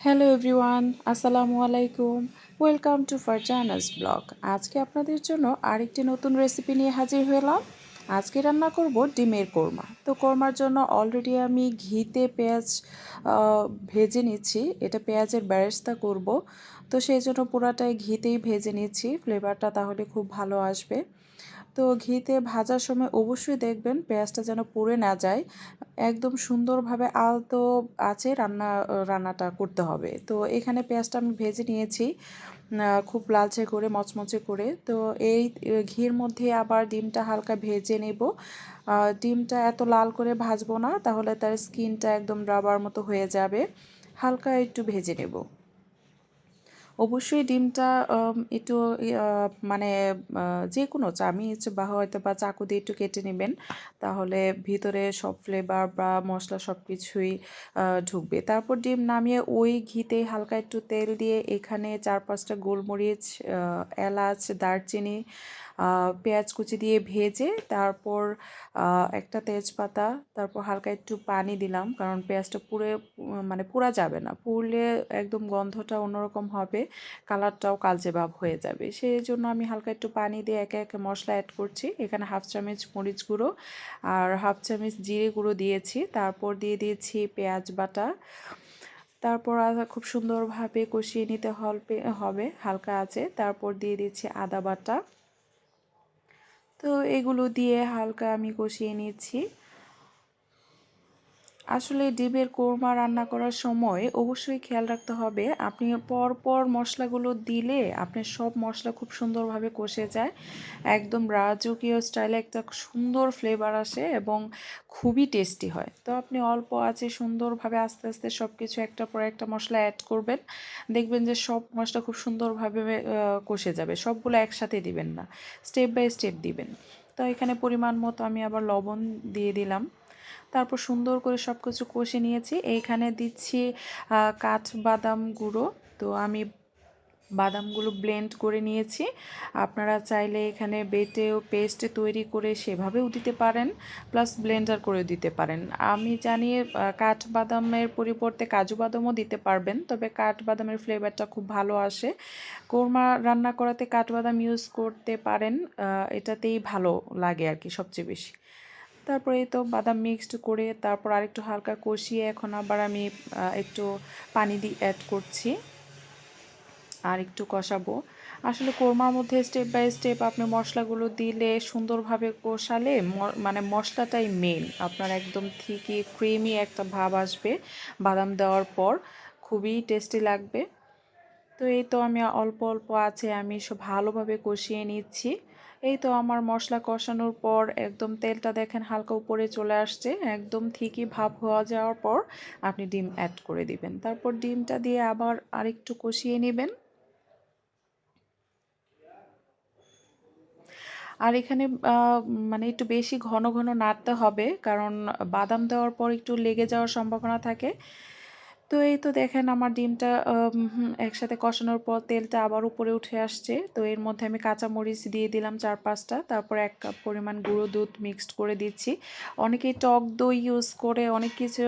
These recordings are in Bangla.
হ্যালো এভরিওয়ান, আসসালামু আলাইকুম। Welcome to Farzana's blog. আজকে আপনাদের জন্য আরেকটি নতুন রেসিপি নিয়ে হাজির হলাম। আজকে রান্না করব ডিমের কোরমা। তো কোরমার জন্য অলরেডি আমি ঘিতে পেঁয়াজ ভেজে নিচ্ছি। এটা পেঁয়াজের বেরেস্তা করব। তো সেই জন্য পুরাটাই ঘিতেই ভেজে নিচ্ছি, ফ্লেভারটা তাহলে খুব ভালো আসবে। তো ঘিতে ভাজার সময় অবশ্যই দেখবেন পেঁয়াজটা যেন পুড়ে না যায়। একদম সুন্দরভাবে আলতো আঁচে রান্নাটা করতে হবে। তো এখানে পেঁয়াজটা আমি ভেজে নিয়েছি খুব লালচে করে, মচমচে করে। তো এই ঘির মধ্যে আবার ডিমটা হালকা ভেজে নেব। ডিমটা এত লাল করে ভাজবো না, তাহলে তার স্কিনটা একদম রাবার মতো হয়ে যাবে। হালকা একটু ভেজে নেব। অবশ্যই ডিমটা একটু মানে যে কোনো চামিচ বা হয়তো বা চাকু দিয়ে একটু কেটে নেবেন, তাহলে ভিতরে সব ফ্লেভার বা মশলা সব কিছুই ঢুকবে। তারপর ডিম নামিয়ে ওই ঘিতে হালকা একটু তেল দিয়ে এখানে 4-5টা গোলমরিচ, এলাচ, দারচিনি, পেঁয়াজ কুচি দিয়ে ভেজে তারপর একটা তেজপাতা, তারপর হালকা একটু পানি দিলাম, কারণ পেঁয়াজটা পুড়ে মানে পোড়া যাবে না। পুড়লে একদম গন্ধটা অন্যরকম হবে, কালারটাও কালচে ভাব হয়ে যাবে। সেই জন্য আমি হালকা একটু পানি দিয়ে একে একে মশলা অ্যাড করছি। এখানে 1/2 চামচ মরিচ গুঁড়ো আর 1/2 চামচ জিরে গুঁড়ো দিয়েছি। তারপর দিয়ে দিয়েছি পেঁয়াজ বাটা। তারপর খুব সুন্দরভাবে কষিয়ে নিতে হবে হালকা আঁচে। তারপর দিয়ে দিচ্ছি আদা বাটা। তো এগুলো দিয়ে হালকা আমি কষিয়ে নিচ্ছি। আসলে ডিমের কোরমা রান্না করার সময় অবশ্যই খেয়াল রাখতে হবে, আপনি পরপর মশলাগুলো দিলে আপনার সব মশলা খুব সুন্দরভাবে কষে যায়। একদম রাজকীয় স্টাইলে একটা সুন্দর ফ্লেভার আসে এবং খুবই টেস্টি হয়। তো আপনি অল্প আঁচে সুন্দরভাবে আস্তে আস্তে সব কিছু একটার পর একটা মশলা অ্যাড করবেন। দেখবেন যে সব মশলা খুব সুন্দরভাবে কষে যাবে। সবগুলো একসাথে দিবেন না, স্টেপ বাই স্টেপ দিবেন। তো এখানে পরিমাণ মতো আমি আবার লবণ দিয়ে দিলাম। তারপর সুন্দর করে সব কিছু কষে নিয়েছি। এইখানে দিচ্ছি কাঠবাদাম গুঁড়ো। তো আমি বাদামগুলো ব্লেন্ড করে নিয়েছি। আপনারা চাইলে এখানে বেটেও পেস্ট তৈরি করে সেভাবেও দিতে পারেন, প্লাস ব্লেন্ডার করে দিতে পারেন। আমি জানি কাঠবাদামের পরিবর্তে কাজু বাদামও দিতে পারবেন, তবে কাঠবাদামের ফ্লেভারটা খুব ভালো আসে। কোরমা রান্না করাতে কাঠবাদাম ইউজ করতে পারেন, এটাতেই ভালো লাগে আর কি সবচেয়ে বেশি। তারপরে এই তো বাদাম মিক্সড করে তারপর আরেকটু হালকা কষিয়ে এখন আবার আমি একটু পানি দিয়ে অ্যাড করছি আর একটু কষাবো। আসলে কোরমার মধ্যে স্টেপ বাই স্টেপ আপনি মশলাগুলো দিলে সুন্দরভাবে কষালে মানে মশলাটাই মেন, আপনার একদম থিকি ক্রিমি একটা ভাব আসবে বাদাম দেওয়ার পর, খুবই টেস্টি লাগবে। তো এই তো আমি অল্প অল্প আছে আমি সব ভালোভাবে কষিয়ে নিচ্ছি। এই তো আমার মশলা কষানোর পর একদম তেলটা দেখেন হালকা উপরে চলে আসছে, একদম ঠিকই ভাব হওয়া যাওয়ার পর আপনি ডিম অ্যাড করে দিবেন। তারপর ডিমটা দিয়ে আবার আরেকটু কষিয়ে নেবেন। আর এখানে মানে একটু বেশি ঘন ঘন নাড়তে হবে, কারণ বাদাম দেওয়ার পর একটু লেগে যাওয়ার সম্ভাবনা থাকে। তো এই তো দেখেন আমার ডিমটা একসাথে কষানোর পর তেলটা আবার উপরে উঠে আসছে। তো এর মধ্যে আমি কাঁচামরিচ দিয়ে দিলাম 4-5টা। তারপর 1 কাপ পরিমাণ গুঁড়ো দুধ মিক্সড করে দিচ্ছি। অনেকেই টক দই ইউজ করে, অনেক কিছু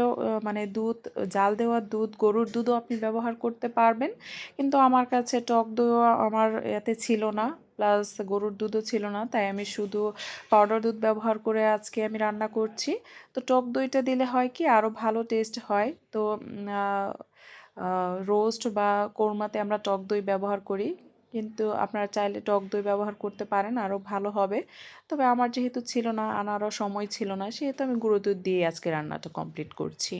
মানে দুধ, জাল দেওয়া দুধ, গরুর দুধও আপনি ব্যবহার করতে পারবেন। কিন্তু আমার কাছে টক দইও আমার এতে ছিল না, প্লাস গরুর দুধও ছিল না, তাই আমি শুধু পাউডার দুধ ব্যবহার করে আজকে আমি রান্না করছি। তো টক দইটা দিলে হয় কি আরও ভালো টেস্ট হয়। তো রোস্ট বা কোরমাতে আমরা টক দই ব্যবহার করি, কিন্তু আপনারা চাইলে টক দই ব্যবহার করতে পারেন, আরও ভালো হবে। তবে আমার যেহেতু ছিল না, আনারও সময় ছিল না, সেহেতু আমি গুঁড়ো দুধ দিয়ে আজকে রান্নাটা কমপ্লিট করছি।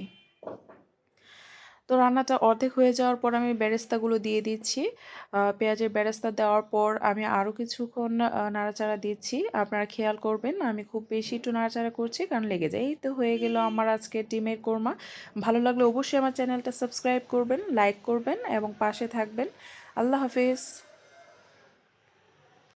তো রান্নাটা অর্ধেক হয়ে যাওয়ার পর আমি বেরেস্তাগুলো দিয়ে দিচ্ছি। পেঁয়াজের বেরেস্তা দেওয়ার পর আমি আরও কিছুক্ষণ নাড়াচাড়া দিচ্ছি। আপনারা খেয়াল করবেন আমি খুব বেশি একটু নাড়াচাড়া করছি, কারণ লেগে যায়। এই তো হয়ে গেল আমার আজকে ডিমের কোরমা। ভালো লাগলে অবশ্যই আমার চ্যানেলটা সাবস্ক্রাইব করবেন, লাইক করবেন এবং পাশে থাকবেন। আল্লাহ হাফেজ।